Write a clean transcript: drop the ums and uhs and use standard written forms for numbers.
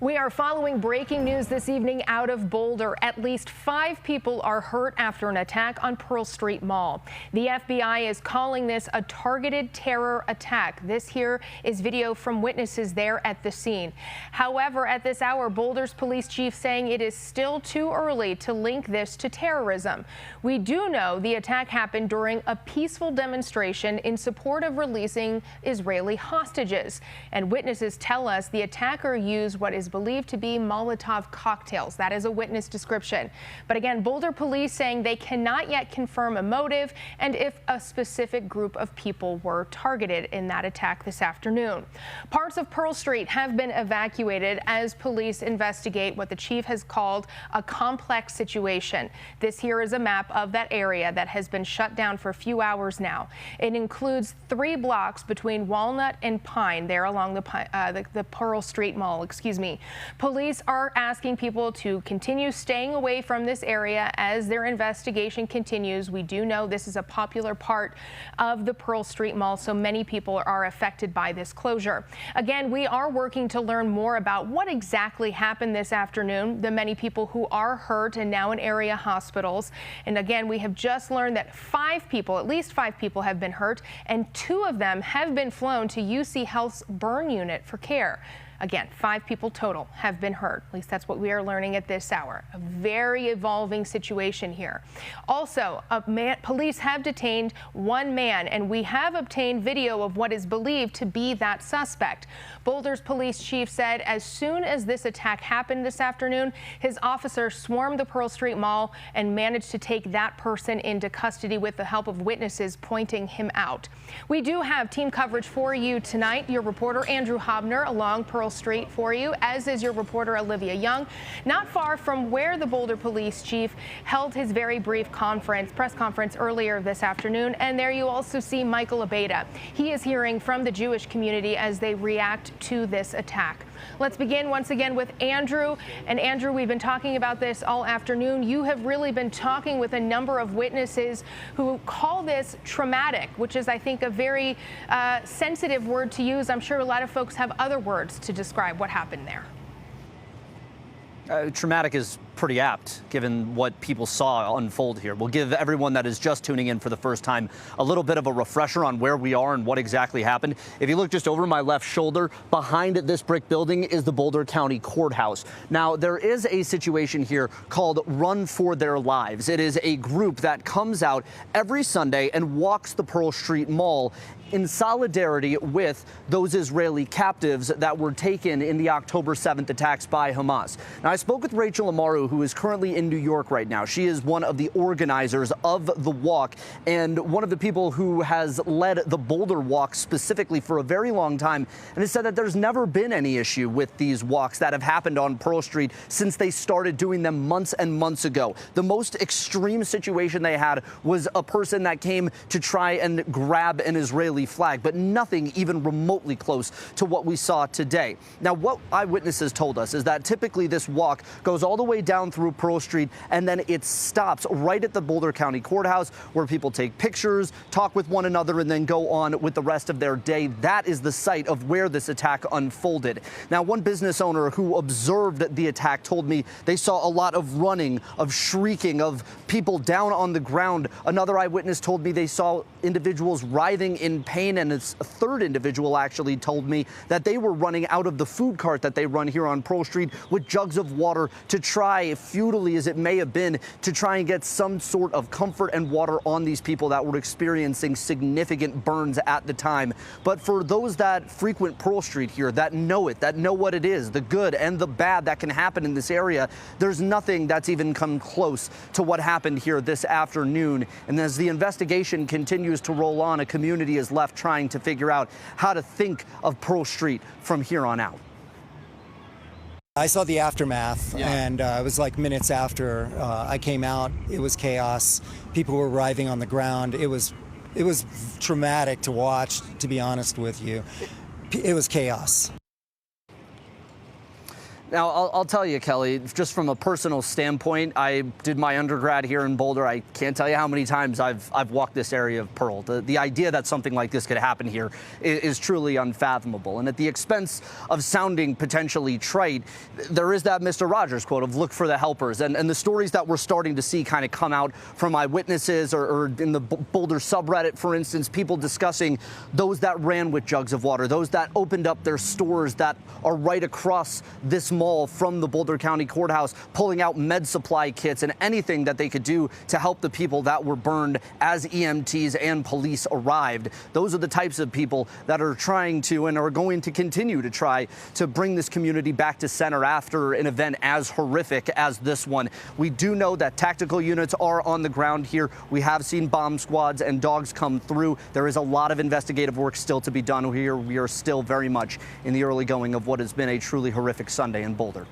We are following breaking news this evening out of Boulder. At least 5 people are hurt after an attack on Pearl Street Mall. The FBI is calling this a targeted terror attack. This here is video from witnesses there at the scene. However, at this hour, Boulder's police chief saying it is still too early to link this to terrorism. We do know the attack happened during a peaceful demonstration in support of releasing Israeli hostages. And witnesses tell us the attacker used what is believed to be Molotov cocktails. That is a witness description. But again, Boulder police saying they cannot yet confirm a motive and if a specific group of people were targeted in that attack this afternoon. Parts of Pearl Street have been evacuated as police investigate what the chief has called a complex situation. This here is a map of that area that has been shut down for a few hours now. It includes 3 blocks between Walnut and Pine there along the Pearl Street Mall, excuse me. Police are asking people to continue staying away from this area as their investigation continues. We do know this is a popular part of the Pearl Street Mall, so many people are affected by this closure. Again, we are working to learn more about what exactly happened this afternoon, the many people who are hurt and now in area hospitals. And again, we have just learned that 5 people, at least 5 people have been hurt, and 2 of them have been flown to UC Health's burn unit for care. Again, 5 people total have been hurt. At least that's what we are learning at this hour. A very evolving situation here. Also, police have detained 1 man, and we have obtained video of what is believed to be that suspect. Boulder's police chief said as soon as this attack happened this afternoon, his officers swarmed the Pearl Street Mall and managed to take that person into custody with the help of witnesses pointing him out. We do have team coverage for you tonight. Your reporter Andrew Hobner along Pearl Street for you, as is your reporter Olivia Young, not far from where the Boulder police chief held his very brief press conference earlier this afternoon. And there you also see Michael Abeda. He is hearing from the Jewish community as they react to this attack. Let's begin once again with Andrew. And Andrew, we've been talking about this all afternoon. You have really been talking with a number of witnesses who call this traumatic, which is, I think, a very sensitive word to use. I'm sure a lot of folks have other words to describe what happened there. Traumatic is pretty apt, given what people saw unfold here. We'll give everyone that is just tuning in for the first time a little bit of a refresher on where we are and what exactly happened. If you look just over my left shoulder, behind this brick building is the Boulder County Courthouse. Now, there is a situation here called Run for Their Lives. It is a group that comes out every Sunday and walks the Pearl Street Mall in solidarity with those Israeli captives that were taken in the October 7th attacks by Hamas. Now, I spoke with Rachel Amaru, who is currently in New York right now. She is one of the organizers of the walk and one of the people who has led the Boulder walk specifically for a very long time, and has said that there's never been any issue with these walks that have happened on Pearl Street since they started doing them months and months ago. The most extreme situation they had was a person that came to try and grab an Israeli flag, but nothing even remotely close to what we saw today. Now, what eyewitnesses told us is that typically this walk goes all the way down through Pearl Street, and then it stops right at the Boulder County Courthouse, where people take pictures, talk with one another, and then go on with the rest of their day. That is the site of where this attack unfolded. Now, one business owner who observed the attack told me they saw a lot of running, of shrieking, of people down on the ground. Another eyewitness told me they saw individuals writhing in pain, and a third individual actually told me that they were running out of the food cart that they run here on Pearl Street with jugs of water to try, futilely as it may have been, to try and get some sort of comfort and water on these people that were experiencing significant burns at the time. But for those that frequent Pearl Street here, that know it, that know what it is, the good and the bad that can happen in this area, there's nothing that's even come close to what happened here this afternoon. And as the investigation continues to roll on, a community is left trying to figure out how to think of Pearl Street from here on out. I saw the aftermath, and it was like minutes after I came out. It was chaos. People were writhing on the ground. It was traumatic to watch, to be honest with you. It was chaos. Now, I'll tell you, Kelly, just from a personal standpoint, I did my undergrad here in Boulder. I can't tell you how many times I've walked this area of Pearl. The idea that something like this could happen here is truly unfathomable. And at the expense of sounding potentially trite, there is that Mr. Rogers quote of look for the helpers. And the stories that we're starting to see kind of come out from eyewitnesses or in the Boulder subreddit, for instance, people discussing those that ran with jugs of water, those that opened up their stores that are right across this mall from the Boulder County Courthouse, pulling out med supply kits and anything that they could do to help the people that were burned as EMTs and police arrived. Those are the types of people that are trying to and are going to continue to try to bring this community back to center after an event as horrific as this one. We do know that tactical units are on the ground here. We have seen bomb squads and dogs come through. There is a lot of investigative work still to be done here. We are still very much in the early going of what has been a truly horrific Sunday in Boulder.